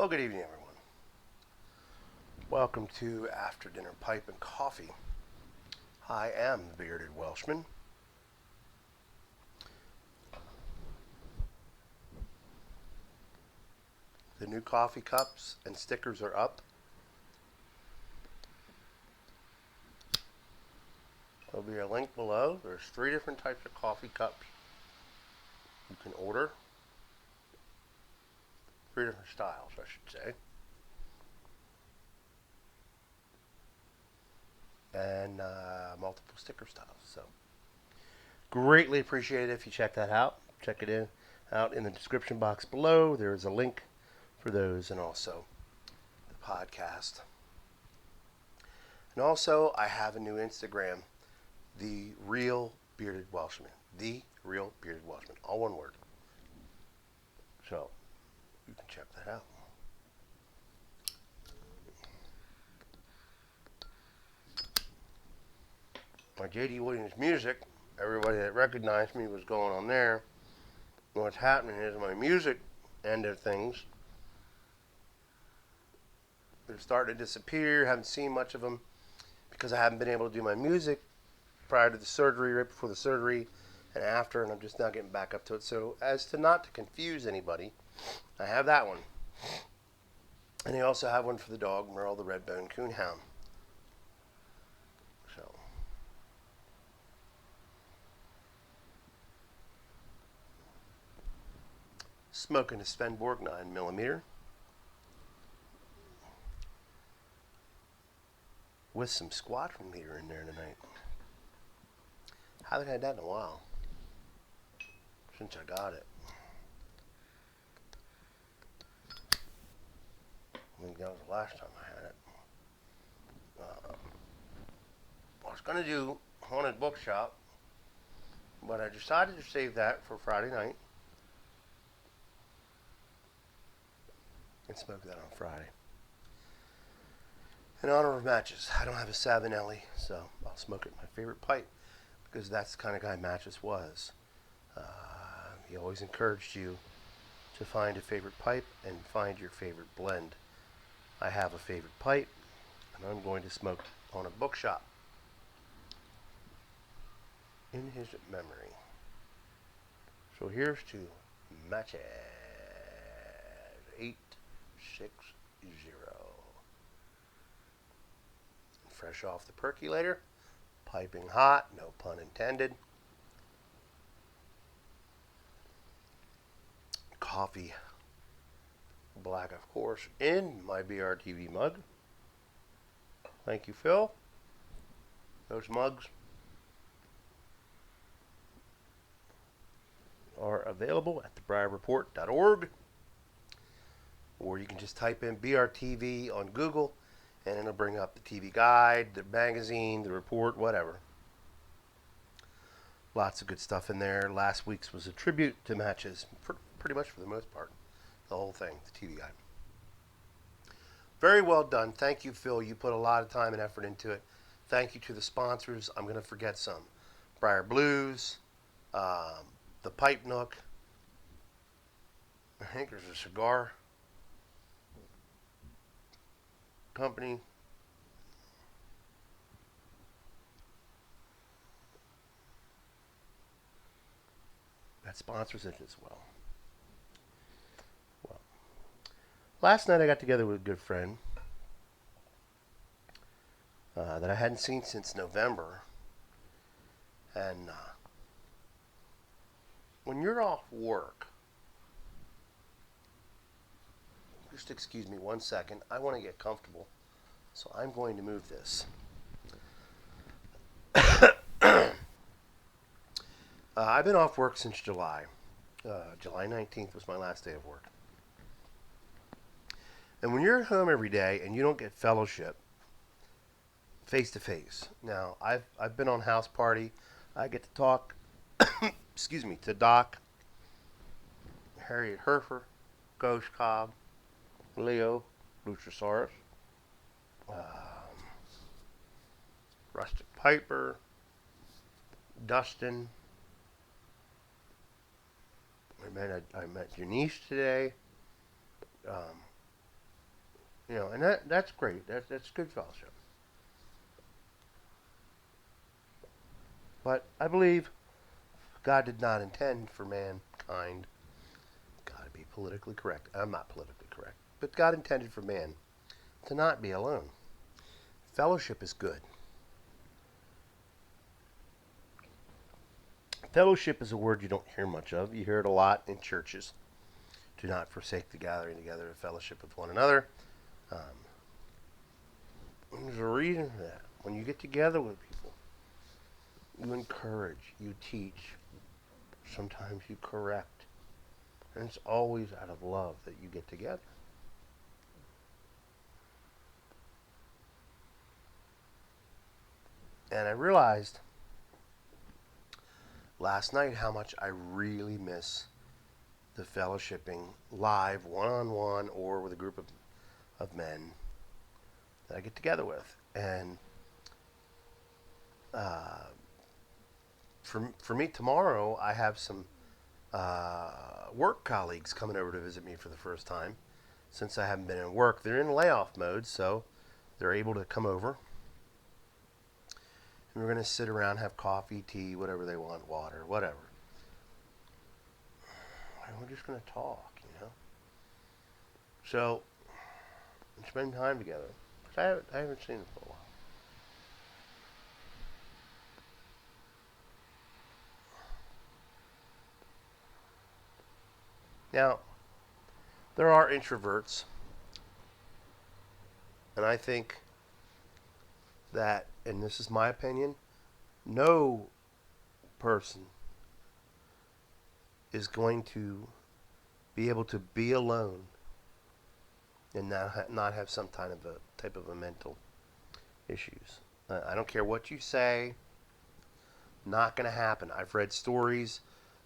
Well, good evening, everyone. Welcome to After Dinner Pipe and Coffee. I am the Bearded Welshman. The new coffee cups and stickers are up. There'll be a link below. There's 3 different types of coffee cups you can order. 3 different styles, I should say. And multiple sticker styles. So, greatly appreciate it if you check that out. Check it out in the description box below. There is a link for those, and also the podcast. And also, I have a new Instagram, The Real Bearded Welshman. The Real Bearded Welshman. All one word. So, you can check that out. My J.D. Williams music, everybody that recognized me was going on there. What's happening is my music end of things, they're starting to disappear. Haven't seen much of them because I haven't been able to do my music prior to the surgery, right before the surgery, and after, and I'm just not getting back up to it. So as to not to confuse anybody, I have that one. And I also have one for the dog, Merle the Red-Bone Coonhound. So, smoking a Svenborg 9mm with some squadron leader in there tonight. Haven't had that in a while since I got it. I think that was the last time I had it. I was going to do Haunted Bookshop, but I decided to save that for Friday night and smoke that on Friday. In honor of Matches, I don't have a Savinelli, so I'll smoke it in my favorite pipe because that's the kind of guy Matches was. He always encouraged you to find a favorite pipe and find your favorite blend. I have a favorite pipe, and I'm going to smoke on a bookshop in his memory. So here's to Matches 860. Fresh off the percolator, piping hot, no pun intended. Coffee, black of course, in my BRTV mug. Thank you, Phil. Those mugs are available at thebriarreport.org, or you can just type in BRTV on Google and it'll bring up the TV guide, the magazine, the report, whatever. Lots of good stuff in there. Last week's was a tribute to Matches, pretty much for the most part. The whole thing, the TV guide. Very well done. Thank you, Phil. You put a lot of time and effort into it. Thank you to the sponsors. I'm going to forget some. Briar Blues, the Pipe Nook. I think there's a cigar company. That sponsors it as well. Well, last night I got together with a good friend that I hadn't seen since November. And when you're off work, just excuse me 1 second. I want to get comfortable, so I'm going to move this. I've been off work since July. July 19th was my last day of work. And when you're at home every day and you don't get fellowship face to face. Now, I've been on House Party. I get to talk, excuse me, to Doc, Harriet Herfer, Ghost Cobb, Leo, Luchasaurus, Rustic Piper, Dustin. I met Janice today. And that's great. That's good fellowship. But I believe God did not intend for mankind. Got to be politically correct. I'm not politically correct, but God intended for man to not be alone. Fellowship is good. Fellowship is a word you don't hear much of. You hear it a lot in churches. Do not forsake the gathering together of fellowship with one another. Um, there's a reason for that. When you get together with people, you encourage, you teach, sometimes you correct. And it's always out of love that you get together. And I realized last night how much I really miss the fellowshipping live, one-on-one, or with a group of men that I get together with. And for me tomorrow, I have some work colleagues coming over to visit me for the first time since I haven't been in work. They're in layoff mode, so they're able to come over. And we're going to sit around, have coffee, tea, whatever they want, water, whatever. And we're just going to talk. So, and spend time together. 'Cause I haven't seen them for a while. Now, there are introverts, and I think that, and this is my opinion, no person is going to be able to be alone and not have some type of a mental issues. I don't care what you say, not going to happen. I've read stories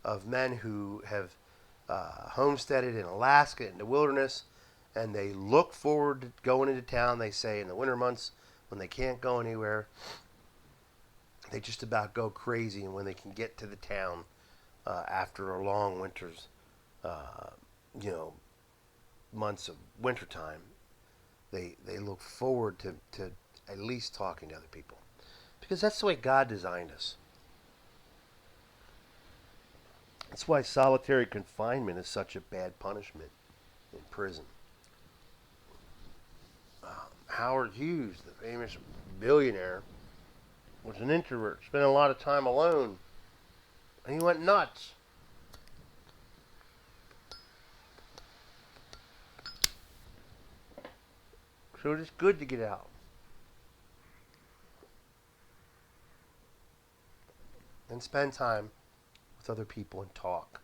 of men who have homesteaded in Alaska in the wilderness, and they look forward to going into town. They say in the winter months when they can't go anywhere, they just about go crazy. And when they can get to the town after a long winter's, months of wintertime, they look forward to at least talking to other people, because that's the way God designed us. That's why solitary confinement is such a bad punishment in prison. Howard Hughes, the famous billionaire, was an introvert, spent a lot of time alone, and he went nuts. So it is good to get out and spend time with other people and talk.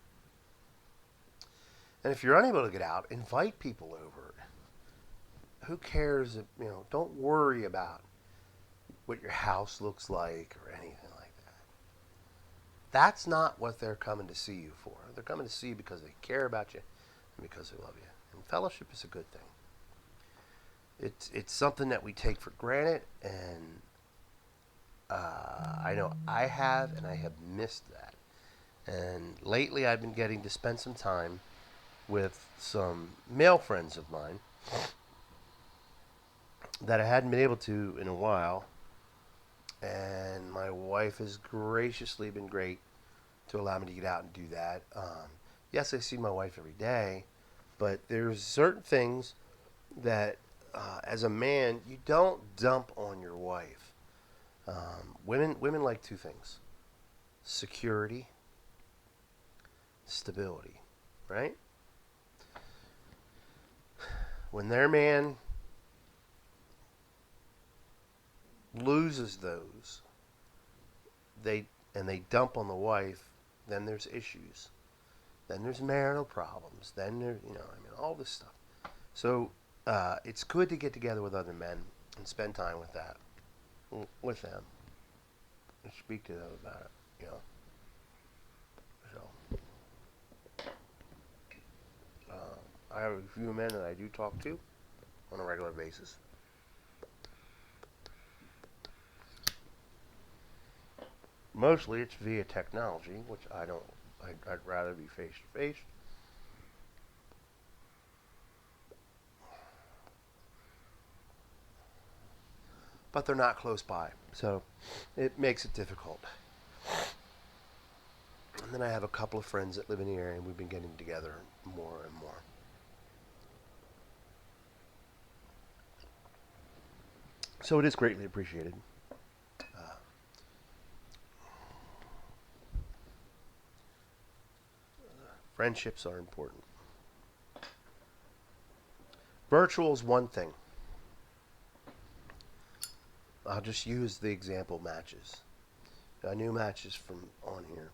And if you're unable to get out, invite people over. Who cares if, don't worry about what your house looks like or anything like that. That's not what they're coming to see you for. They're coming to see you because they care about you and because they love you. And fellowship is a good thing. It's something that we take for granted, and I know I have, and I have missed that. And lately I've been getting to spend some time with some male friends of mine that I hadn't been able to in a while. And my wife has graciously been great to allow me to get out and do that. Yes, I see my wife every day, but there's certain things that, as a man, you don't dump on your wife. Women like two things: security, stability, right? When their man loses those, they dump on the wife, then there's issues. Then there's marital problems. Then there's, all this stuff. So it's good to get together with other men and spend time with with them, and speak to them about it. So I have a few men that I do talk to on a regular basis. Mostly it's via technology, which I don't. I'd rather be face to face. but they're not close by. So it makes it difficult. And then I have a couple of friends that live in the area, and we've been getting together more and more. So it is greatly appreciated. Friendships are important. Virtual is one thing. I'll just use the example matches. I knew matches from on here.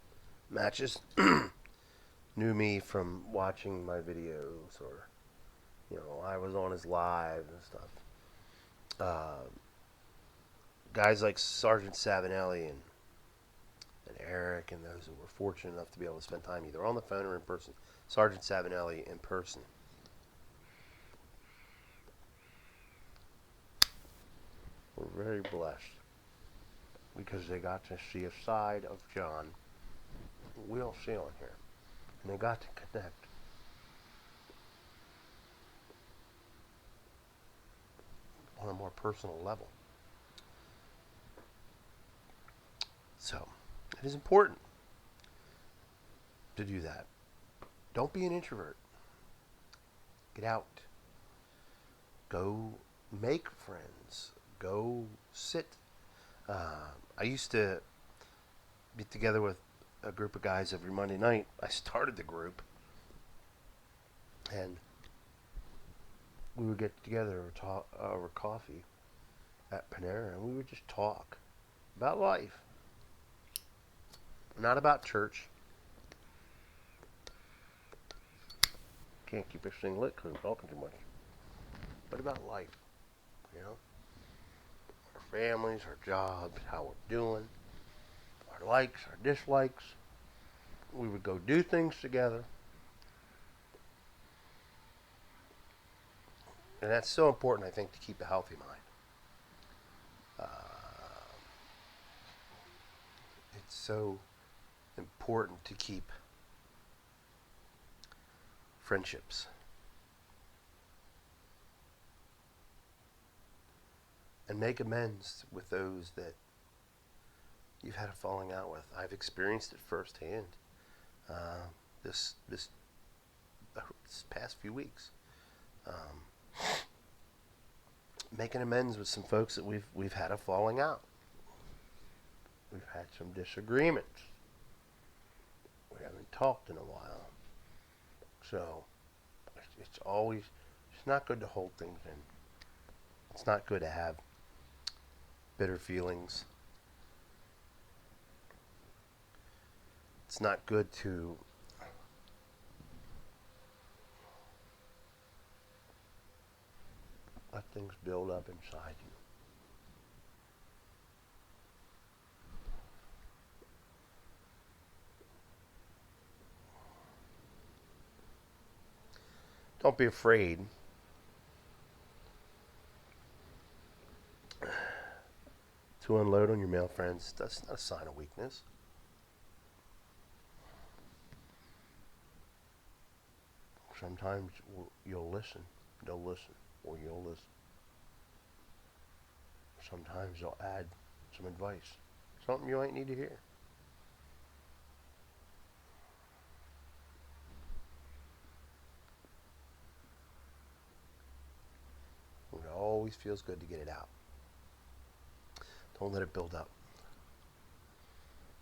Matches knew me from watching my videos, or I was on his live and stuff. Guys like Sergeant Savinelli and Eric and those who were fortunate enough to be able to spend time either on the phone or in person. Sergeant Savinelli in person. We're very blessed because they got to see a side of John we don't see on here. And they got to connect. On a more personal level. So, it is important to do that. Don't be an introvert. Get out. Go make friends. Go sit. I used to be together with a group of guys every Monday night. I started the group, and we would get together over coffee at Panera, and we would just talk about life. Not about church. Can't keep this thing lit because I'm talking too much. But about life, Our families, our jobs, how we're doing, our likes, our dislikes. We would go do things together. And that's so important, I think, to keep a healthy mind. It's so important to keep friendships. And make amends with those that you've had a falling out with. I've experienced it firsthand this past few weeks. Making amends with some folks that we've had a falling out. We've had some disagreements. We haven't talked in a while. So it's not good to hold things in. It's not good to have bitter feelings. It's not good to let things build up inside you. Don't be afraid to unload on your male friends. That's not a sign of weakness. Sometimes you'll listen, they'll listen, or you'll listen. Sometimes they'll add some advice, something you might need to hear. It always feels good to get it out. Don't let it build up.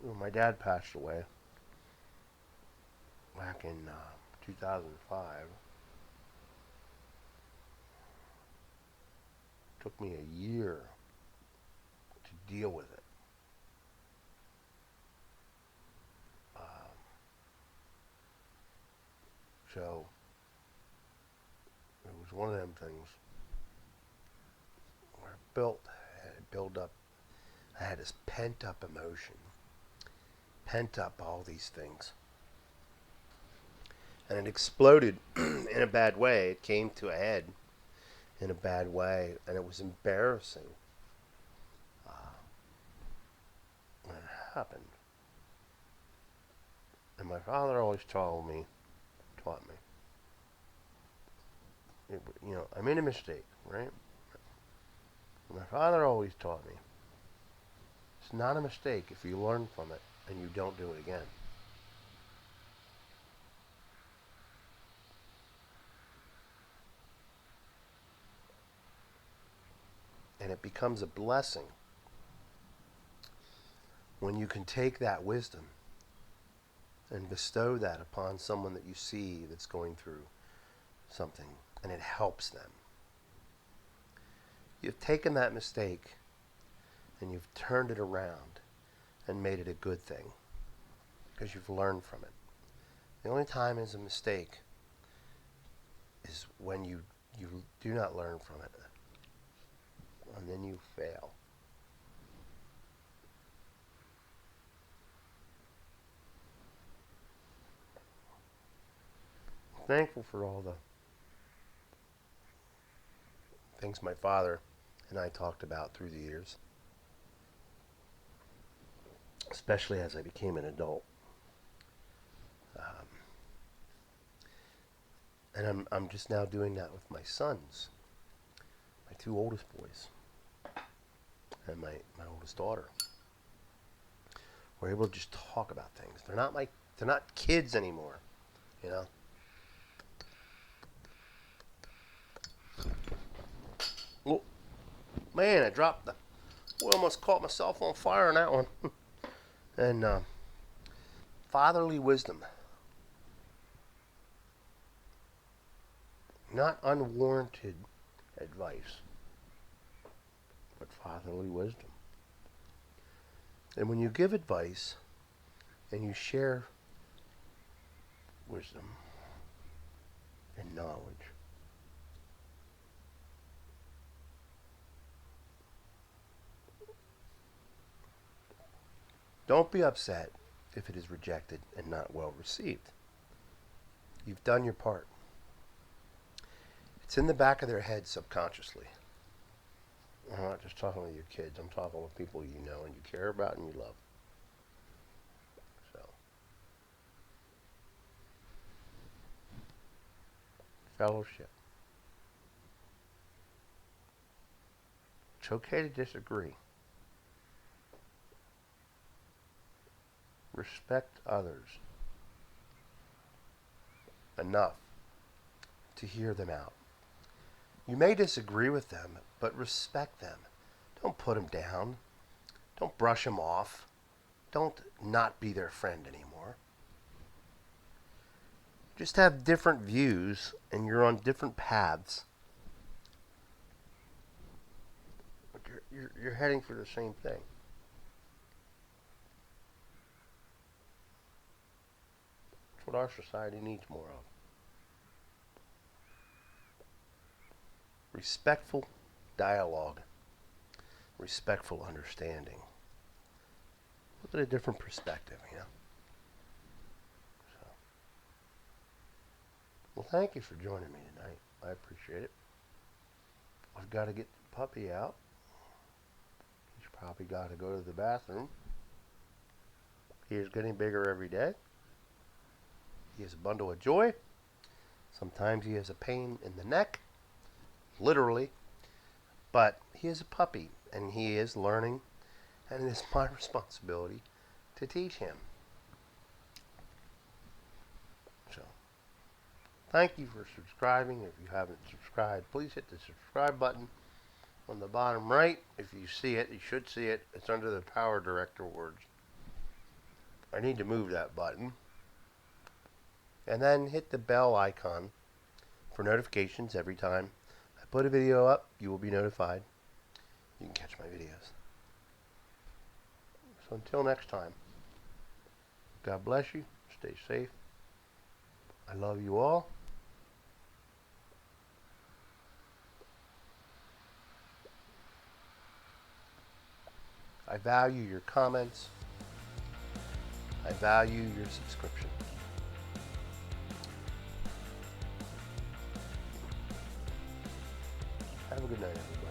When my dad passed away back in 2005, it took me a year to deal with it. So it was one of them things where I had built up. I had this pent up emotion, pent up all these things. And it exploded in a bad way. It came to a head in a bad way, and it was embarrassing when it happened. And my father always taught me, I made a mistake, right? I My father always taught me, it's not a mistake if you learn from it and you don't do it again. And it becomes a blessing when you can take that wisdom and bestow that upon someone that you see that's going through something and it helps them. You've taken that mistake and you've turned it around and made it a good thing because you've learned from it. The only time it's a mistake is when you do not learn from it and then you fail. I'm thankful for all the things my father and I talked about through the years, especially as I became an adult. And I'm just now doing that with my sons, my two oldest boys, and my oldest daughter. We're able to just talk about things. They're not kids anymore, you know. Oh, man, I dropped the. We almost caught myself on fire on that one. And fatherly wisdom. Not unwarranted advice, but fatherly wisdom. And when you give advice and you share wisdom and knowledge, don't be upset if it is rejected and not well received. You've done your part. It's in the back of their head subconsciously. I'm not just talking with your kids. I'm talking with people you know and you care about and you love. So, fellowship. It's okay to disagree. Respect others enough to hear them out. You may disagree with them, but respect them. Don't put them down. Don't brush them off. Don't not be their friend anymore. Just have different views and you're on different paths. But you're heading for the same thing. That's what our society needs more of. Respectful dialogue, respectful understanding. Look at a different perspective, you know. So, well, thank you for joining me tonight. I appreciate it. I've got to get the puppy out. He's probably got to go to the bathroom. He is getting bigger every day. He is a bundle of joy. Sometimes he has a pain in the neck. Literally, but he is a puppy and he is learning, and it is my responsibility to teach him. So, thank you for subscribing. If you haven't subscribed, please hit the subscribe button on the bottom right. If you see it, you should see it. It's under the Power Director words. I need to move that button. And then hit the bell icon for notifications every time put a video up, you will be notified. You can catch my videos. So until next time, God bless you. Stay safe. I love you all. I value your comments. I value your subscription. Have a good night, everybody.